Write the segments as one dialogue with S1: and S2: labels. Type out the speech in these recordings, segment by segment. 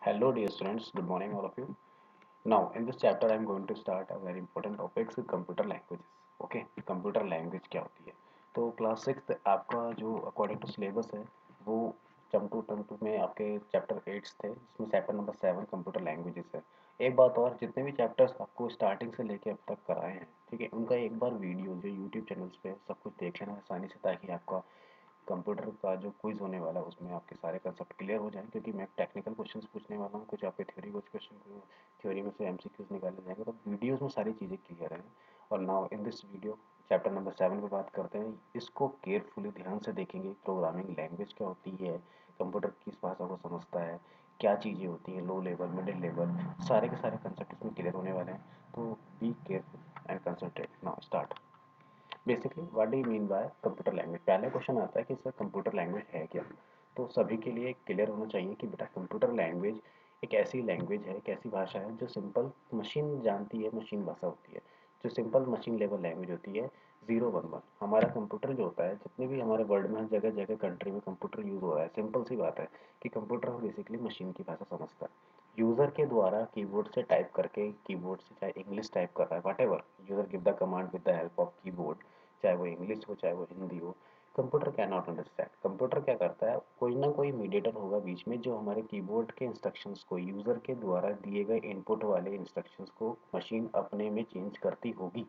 S1: Hello dear students, good morning all of you. Now in this chapter I am going to start a very important topic computer languages. Okay, computer language क्या होती है? तो class 6 आपका जो according to syllabus है वो term to में आपके चैप्टर 8 थे, इसमें चैप्टर नंबर 7 कंप्यूटर लैंग्वेजेस है। एक बात और, जितने भी चैप्टर्स आपको स्टार्टिंग से लेके अब तक कराए हैं, ठीक है, उनका एक बार वीडियो जो यूट्यूब चैनल्स पे सब कुछ देख लेना आसानी से, ताकि आपका कंप्यूटर का जो क्विज होने वाला है उसमें आपके सारे कंसेप्ट क्लियर हो जाएं, क्योंकि मैं टेक्निकल क्वेश्चंस पूछने वाला हूँ, कुछ आपके थ्योरी कुछ क्वेश्चन थ्योरी में से एमसीक्यूज निकाले जाएंगे, तो वीडियोस में सारी चीज़ें क्लियर हैं। और now in this video chapter number 7 पे बात करते हैं। इसको केयरफुली ध्यान से देखेंगे। प्रोग्रामिंग लैंग्वेज क्या होती है, कंप्यूटर किस भाषा को समझता है, क्या चीज़ें होती हैं, लो लेवल मिडिल लेवल, सारे के सारे कंसेप्ट इसमें क्लियर होने वाले हैं। तो be careful and concentrate. Now start. Basically what do you mean by computer language? पहला क्वेश्चन आता है कि सर कंप्यूटर लैंग्वेज है क्या? तो सभी के लिए क्लियर होना चाहिए कि बेटा कंप्यूटर लैंग्वेज एक ऐसी लैंग्वेज है, एक ऐसी भाषा है जो सिंपल मशीन जानती है, मशीन भाषा होती है, जो सिंपल मशीन लेवल लैंग्वेज होती है। 011 हमारा कंप्यूटर जो होता है, जितने भी हमारे वर्ल्ड में जगह जगह कंट्री में कंप्यूटर यूज हो रहा है, सिंपल सी बात है कि कंप्यूटर बेसिकली मशीन की भाषा समझता है। यूजर के द्वारा कीबोर्ड से टाइप करके, कीबोर्ड से चाहे इंग्लिश टाइप कर रहा है, what ever user give the command with the help of keyboard, चाहे वो इंग्लिश हो चाहे वो हिंदी हो, computer can not understand. Computer क्या करता है, कोई ना कोई मीडिएटर होगा बीच में, जो हमारे कीबोर्ड के इंस्ट्रक्शंस को, यूजर के द्वारा दिए गए इनपुट वाले इंस्ट्रक्शंस को मशीन अपने में चेंज करती होगी।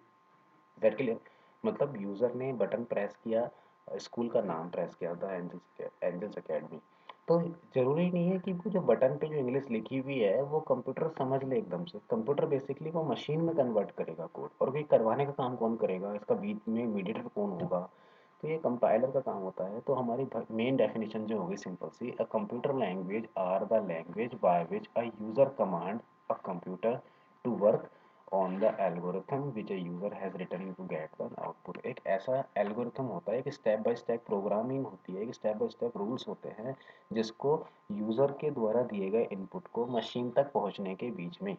S1: That clear? मतलब यूजर ने बटन प्रेस किया, स्कूल का नाम प्रेस किया था, एंजल्स एकेडमी, तो जरूरी नहीं है कि वो जो बटन पे जो इंग्लिश लिखी हुई है वो कंप्यूटर समझ ले एकदम से। कंप्यूटर बेसिकली वो मशीन में कन्वर्ट करेगा कोड, और ये करवाने का काम कौन करेगा, इसका बीच में मीडिएटर कौन होगा? तो ये कंपाइलर का काम होता है। तो हमारी मेन डेफिनेशन जो होगी सिंपल सी, a computer language are the language by which a user command a computer to work on the algorithm which a user has written to get the output. एक ऐसा एल्गोरिथम होता है, एक step by step programming होती है, एक step by step rules होते हैं, जिसको यूजर के द्वारा दिए गए इनपुट को मशीन तक पहुंचने के बीच में,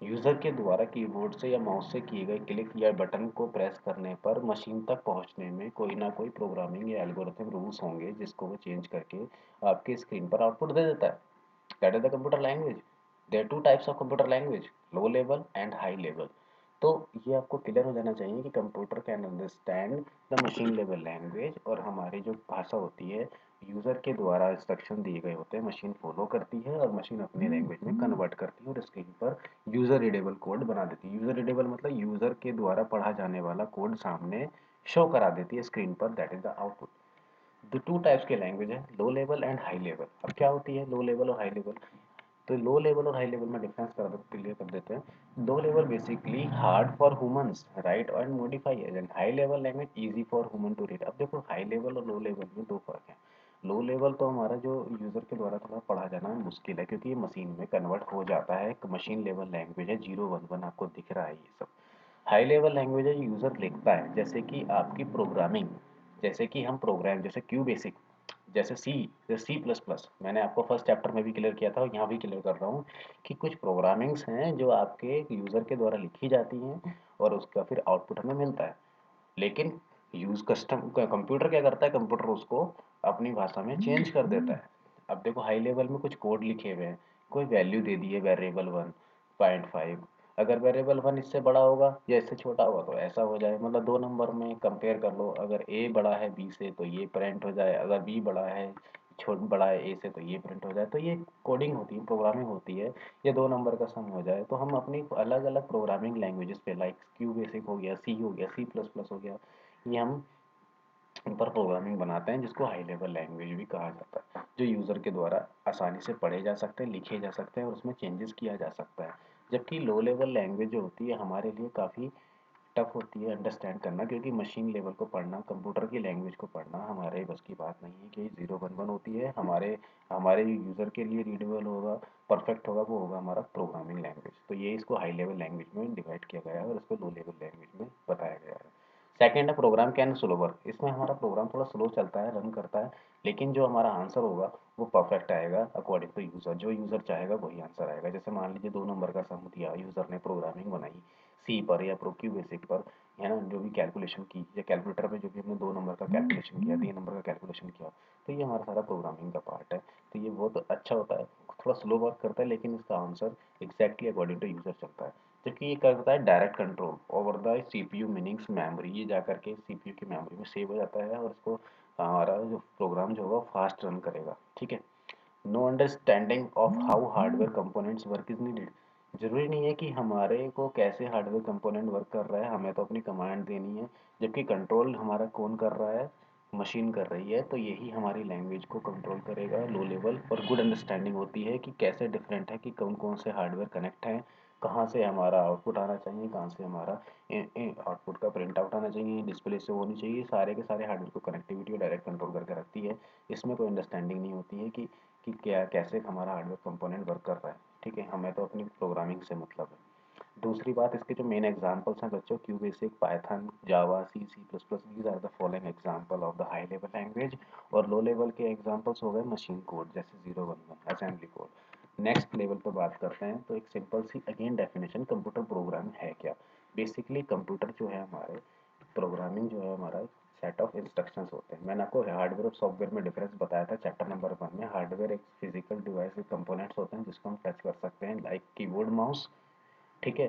S1: यूजर के द्वारा कीबोर्ड से या माउस से किए गए क्लिक या बटन को प्रेस करने पर मशीन तक पहुंचने में कोई ना कोई प्रोग्रामिंग या एल्गोरिथम रूल्स होंगे, जिसको वो चेंज करके आपके स्क्रीन पर आउटपुट दे देता है। That is the computer language. There two types of computer language, low level and high level. तो ये आपको क्लियर हो जाना चाहिए कि computer can understand the machine level language, और हमारी जो भाषा होती है, यूजर के द्वारा इंस्ट्रक्शन दिए गए होते हैं, मशीन फॉलो करती है और मशीन अपनी लैंग्वेज में कन्वर्ट करती है और स्क्रीन पर यूजर रीडेबल कोड बना देती है। यूजर रीडेबल मतलब यूजर के द्वारा पढ़ा जाने वाला कोड सामने शो करा देती है स्क्रीन पर। That is the output. The two types के लैंग्वेज है, low level and high level. अब क्या होती है लो लेवल और हाई लेवल? तो लो लेवल और हाई लेवल में डिफरेंस कर क्लियर कर देते हैं। Low level basically hard for humans write and modify and high level language easy for human to read. अब देखो हाई लेवल और लो लेवल में दो फर्क है। लो लेवल तो हमारा जो यूजर के द्वारा थोड़ा पढ़ा जाना मुश्किल है, क्योंकि ये मशीन में कन्वर्ट हो जाता है, एक मशीन लेवल लैंग्वेज है। 011 आपको दिख रहा है ये सब। हाई लेवल लैंग्वेज है, यूजर लिखता है, जैसे कि आपकी प्रोग्रामिंग, जैसे कि हम प्रोग्राम, जैसे क्यू बेसिक, जैसे सी, जैसे सी प्लस प्लस, मैंने आपको फर्स्ट चैप्टर में भी क्लियर किया था और यहाँ भी क्लियर कर रहा हूँ कि कुछ प्रोग्रामिंग्स हैं जो आपके यूज़र के द्वारा लिखी जाती हैं और उसका फिर आउटपुट हमें मिलता है। लेकिन यूज़ कस्टम कंप्यूटर क्या करता है, कंप्यूटर उसको अपनी भाषा में चेंज कर देता है। अब देखो हाई लेवल में कुछ कोड लिखे हुए हैं, कोई वैल्यू दे दी है वेरिएबल 1.5, अगर वेरिएबल 1 इससे बड़ा होगा या इससे छोटा होगा तो ऐसा हो जाए, मतलब दो नंबर में कंपेयर कर लो, अगर ए बड़ा है बी से तो ये प्रिंट हो जाए, अगर बी बड़ा है बड़ा है ए से तो ये प्रिंट हो जाए। तो ये कोडिंग होती है, प्रोग्रामिंग होती है। ये दो नंबर का सम हो जाए तो हम अपनी अलग अलग प्रोग्रामिंग लैंग्वेजेस पे, लाइक क्यू बेसिक हो गया, सी हो गया, सी प्लस प्लस हो गया, ये हम इन पर प्रोग्रामिंग बनाते हैं, जिसको हाई लेवल लैंग्वेज भी कहा जाता है, जो यूज़र के द्वारा आसानी से पढ़े जा सकते हैं, लिखे जा सकते हैं और उसमें चेंजेस किया जा सकता है। जबकि लो लेवल लैंग्वेज जो होती है हमारे लिए काफ़ी टफ होती है अंडरस्टैंड करना, क्योंकि मशीन लेवल को पढ़ना, कंप्यूटर की लैंग्वेज को पढ़ना हमारे बस की बात नहीं है। कि 011 होती है, हमारे हमारे यूज़र के लिए रीडेबल होगा, परफेक्ट होगा, वो होगा हमारा प्रोग्रामिंग लैंग्वेज। तो ये इसको हाई लेवल लैंग्वेज में डिवाइड किया गया है और इसको लो लेवल लैंग्वेज में बताया गया है। सेकेंड है प्रोग्राम कैन स्लोवर। इसमें हमारा प्रोग्राम थोड़ा स्लो चलता है, रन करता है, लेकिन जो हमारा आंसर होगा वो परफेक्ट आएगा अकॉर्डिंग टू यूज़र। जो यूज़र चाहेगा वही आंसर आएगा। जैसे मान लीजिए दो नंबर का सम दिया, यूज़र ने प्रोग्रामिंग बनाई सी पर या प्रो क्यू बेसिक पर, है ना, जो भी कैलकुलेशन की या कैलकुलेटर में जो भी हमने दो नंबर का कैलकुलेशन किया, तीन नंबर का कैलकुलेशन किया, तो ये हमारा सारा प्रोग्रामिंग का पार्ट है। तो ये बहुत अच्छा होता है। थोड़ा स्लो वर्क करता है, लेकिन इसका answer exactly according to user चलता है। जबकि ये करता है direct control over the CPU meanings memory, ये जा करके सीपीयू की मेमोरी में सेव हो जाता है और इसको हमारा जो प्रोग्राम जो होगा फास्ट रन करेगा। ठीक है। No understanding of how hardware components work is needed. जरूरी नहीं है कि हमारे को कैसे हार्डवेयर कंपोनेंट वर्क कर रहा है, हमें तो अपनी कमांड देनी है। जबकि कंट्रोल हमारा कौन कर रहा है, मशीन कर रही है। तो यही हमारी लैंग्वेज को कंट्रोल करेगा। लो लेवल और गुड अंडरस्टैंडिंग होती है कि कैसे डिफरेंट है, कि कौन कौन से हार्डवेयर कनेक्ट हैं, कहाँ से हमारा आउटपुट आना चाहिए, कहाँ से हमारा आउटपुट का प्रिंट आउट आना चाहिए, डिस्प्ले से होनी चाहिए। सारे के सारे हार्डवेयर को कनेक्टिविटी और डायरेक्ट कंट्रोल करके रखती है। इसमें कोई अंडरस्टैंडिंग नहीं होती है कि क्या कैसे हमारा हार्डवेयर कंपोनेंट वर्क कर रहा है। ठीक है, हमें तो अपनी प्रोग्रामिंग से मतलब है। दूसरी बात, इसके जो मेन एग्जांपल्स हैं बच्चों, Q basic, Python, Java, C, C plus plus, these are the following example of the high level language. और लो लेवल के एग्जांपल्स हो गए मशीन कोड, जैसे 011 असेंबली कोड। नेक्स्ट लेवल पे बात करते हैं तो एक simple see again definition, computer programming है क्या। बेसिकली कंप्यूटर जो है हमारे, प्रोग्रामिंग जो है हमारा सेट ऑफ इंस्ट्रक्शंस होते हैं। मैंने आपको हार्डवेयर और सॉफ्टवेयर में डिफरेंस बताया था चैप्टर नंबर 1 में। हार्डवेयर एक फिजिकल डिवाइस के कंपोनेंट्स होते हैं जिसको हम टच कर सकते हैं, लाइक कीबोर्ड, माउस। ठीक है,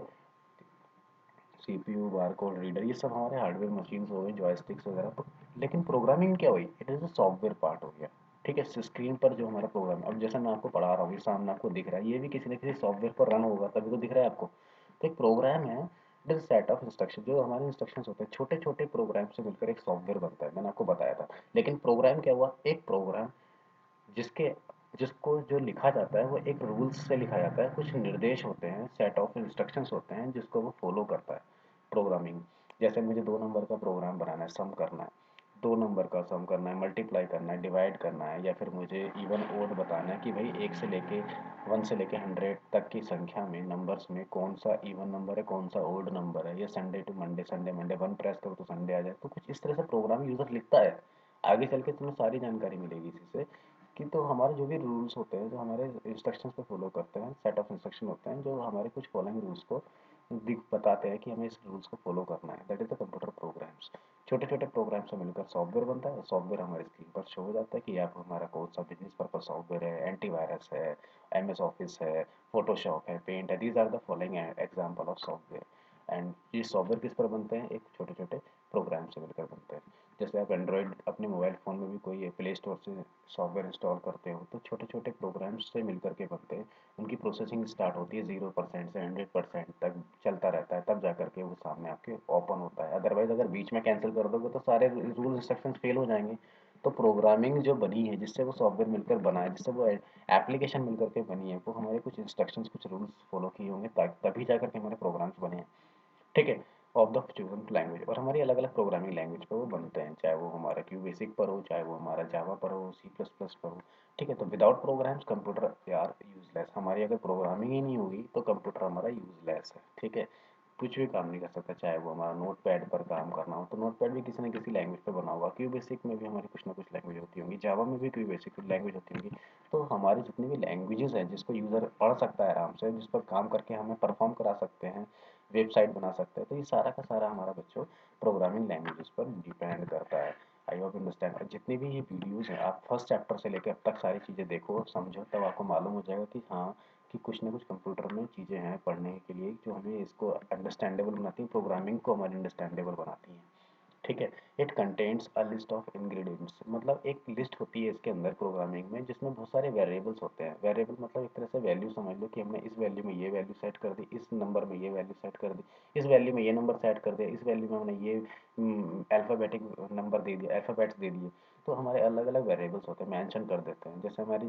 S1: सीपीयू, बारकोड रीडर, ये सब हमारे हार्डवेयर मशीन्स हो गए, जॉयस्टिक्स वगैरह। तो लेकिन प्रोग्रामिंग क्या हुई, it is a software part हो गया। ठीक है, स्क्रीन पर जो हमारा प्रोग्राम, अब जैसे मैं आपको पढ़ा रहा हूँ, ये सामने आपको दिख रहा है, ये भी किसी न किसी सॉफ्टवेयर पर रन होगा तभी तो दिख रहा है आपको। तो एक प्रोग्राम है, it is set of instruction. जो हमारे इंस्ट्रक्शंस होते हैं, छोटे छोटे प्रोग्राम से मिलकर एक सॉफ्टवेयर बनता है, मैंने आपको बताया था। लेकिन प्रोग्राम क्या हुआ, एक प्रोग्राम जिसके जिसको जो लिखा जाता है वो एक रूल्स से लिखा जाता है। कुछ निर्देश होते हैं, सेट ऑफ इंस्ट्रक्शंस होते हैं जिसको वो फॉलो करता है। प्रोग्रामिंग, जैसे मुझे 2 नंबर का प्रोग्राम बनाना है, सम करना है, 2 नंबर का सम करना है, मल्टीप्लाई करना है, डिवाइड करना है, या फिर मुझे इवन ओड बताना है कि भाई 1 से लेके 100 तक की संख्या में नंबर्स में कौन सा इवन नंबर है, कौन सा ओड नंबर है, या Sunday to Monday, Sunday Monday, 1 press करो तो संडे आ जाए। तो कुछ इस तरह से प्रोग्राम यूजर लिखता है। आगे चल के तुम्हें सारी जानकारी मिलेगी इसी से, कि तो हमारे जो भी रूल्स होते हैं, जो हमारे इंस्ट्रक्शंस पे फॉलो करते हैं, सेट ऑफ इंस्ट्रक्शन होते हैं जो हमारे कुछ फॉलोइंग रूल्स को बताते हैं कि हमें इस रूल्स को फॉलो करना है। That is the computer programs. छोटे छोटे प्रोग्राम से मिलकर सॉफ्टवेयर बनता है। सॉफ्टवेयर हमारे स्क्रीन पर शो हो जाता है कि आप हमारा कौन सा बिजनेस पर्पज सॉफ्टवेयर है, एंटीवायरस है, एमएस ऑफिस है, फोटोशॉप है, पेंट है। These are the following example of software. And ये सॉफ्टवेयर किस पर बनते हैं, एक छोटे छोटे प्रोग्राम से मिलकर बनते हैं। जैसे आप एंड्रॉयड अपने मोबाइल फ़ोन में भी कोई प्ले स्टोर से सॉफ्टवेयर इंस्टॉल करते हो, तो छोटे छोटे प्रोग्राम्स से मिलकर के बनते हैं। उनकी प्रोसेसिंग स्टार्ट होती है 0% से 100% तक चलता रहता है, तब जा करके वो सामने आपके ओपन होता है। अदरवाइज अगर बीच में कैंसिल कर दोगे तो सारे रूल इंस्ट्रक्शन फेल हो जाएंगे। तो प्रोग्रामिंग जो बनी है, जिससे वो सॉफ्टवेयर मिलकर बना है, जिससे वो एप्लीकेशन मिलकर के बनी है, वो हमारे कुछ इंस्ट्रक्शंस, कुछ रूल्स फॉलो किए होंगे, तभी जा करके हमारे प्रोग्राम्स बने हैं। ठीक है, ऑफ द चूजन लैंग्वेज। और हमारी अलग अलग प्रोग्रामिंग लैंग्वेज पर वो बनते हैं, चाहे वो हमारा क्यू बेसिक पर हो, चाहे वो हमारा जावा पर हो, सी प्लस प्लस पर हो। ठीक है, तो विदाउट प्रोग्राम्स कंप्यूटर यार यूजलेस। हमारी अगर प्रोग्रामिंग ही नहीं होगी तो कंप्यूटर हमारा यूजलेस है। ठीक है, कुछ भी काम नहीं कर सकता। चाहे वो हमारा नोट पैड पर काम करना हो, तो नोट पैड भी किसी न किसी लैंग्वेज पर बना होगा। क्यू बेसिक में भी हमारी कुछ ना कुछ लैंग्वेज होती होंगी, जावा में भी क्यू बेसिक लैंग्वेज होती होंगी। तो हमारी जितनी भी लैंग्वेजेस हैं जिसको यूज़र पढ़ सकता है आराम से, जिस पर काम करके हमें परफॉर्म करा सकते हैं, वेबसाइट बना सकते हैं, तो ये सारा का सारा हमारा बच्चों प्रोग्रामिंग लैंग्वेजेस पर डिपेंड करता है। I hope understand. और जितनी भी ये वीडियोस हैं, आप फर्स्ट चैप्टर से लेकर अब तक सारी चीज़ें देखो, समझो, तब आपको मालूम हो जाएगा कि हाँ, कि कुछ ना कुछ कंप्यूटर में चीज़ें हैं पढ़ने के लिए जो हमें इसको अंडरस्टैंडेबल बनाती हैं, प्रोग्रामिंग को हमारी अंडरस्टैंडेबल बनाती हैं। ठीक है, it contains a list of ingredients. मतलब एक लिस्ट होती है इसके अंदर प्रोग्रामिंग में, जिसमें बहुत सारे वेरिएबल्स होते हैं। वेरिएबल मतलब एक तरह से वैल्यू समझ लो, कि हमने इस वैल्यू में ये वैल्यू सेट कर दी, इस नंबर में ये वैल्यू सेट कर दी, इस वैल्यू में ये नंबर सेट कर दिया, इस वैल्यू में हमने ये अल्फ़ाबेटिक नंबर दे दिया, अल्फ़ाबेट्स दे दिए। तो हमारे अलग अलग वेरिएबल्स होते हैं, मेंशन कर देते हैं। जैसे हमारी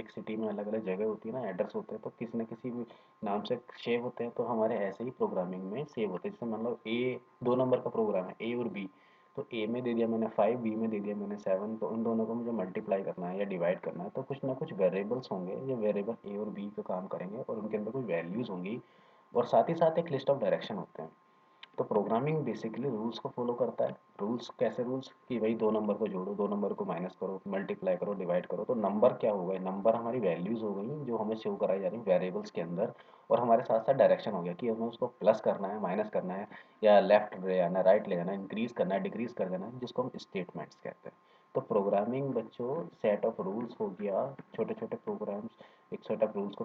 S1: एक सिटी में अलग अलग जगह होती है ना, एड्रेस होते हैं, तो किसी न किसी भी नाम से सेव होते हैं। तो हमारे ऐसे ही प्रोग्रामिंग में सेव होते हैं। जैसे मतलब ए, 2 नंबर का प्रोग्राम है, ए और बी। तो ए में दे दिया मैंने 5, बी में दे दिया मैंने 7। तो उन दोनों को मुझे मल्टीप्लाई करना है या डिवाइड करना है, तो कुछ ना कुछ वेरिएबल्स होंगे, ये वेरिएबल ए और बी का काम करेंगे, और उनके अंदर कुछ वैल्यूज़ होंगी, और साथ ही साथ एक लिस्ट ऑफ डायरेक्शन होते हैं। तो प्रोग्रामिंग बेसिकली रूल्स को फॉलो करता है। रूल्स कैसे, रूल्स कि भाई 2 नंबर को जोड़ो, 2 नंबर को माइनस करो, मल्टीप्लाई करो, डिवाइड करो। तो नंबर क्या हो गए, नंबर हमारी वैल्यूज हो गई जो हमें शो कराई जा रही वेरिएबल्स के अंदर। और हमारे साथ साथ डायरेक्शन हो गया कि हमें उसको प्लस करना है, माइनस करना है, या लेफ्ट ले जाना है, राइट ले जाना है, इंक्रीज करना है, डिक्रीज कर देना है, जिसको हम स्टेटमेंट्स कहते हैं। तो प्रोग्रामिंग बच्चों सेट ऑफ रूल्स हो गया, छोटे छोटे प्रोग्राम्स, एक सेट ऑफ रूल्स को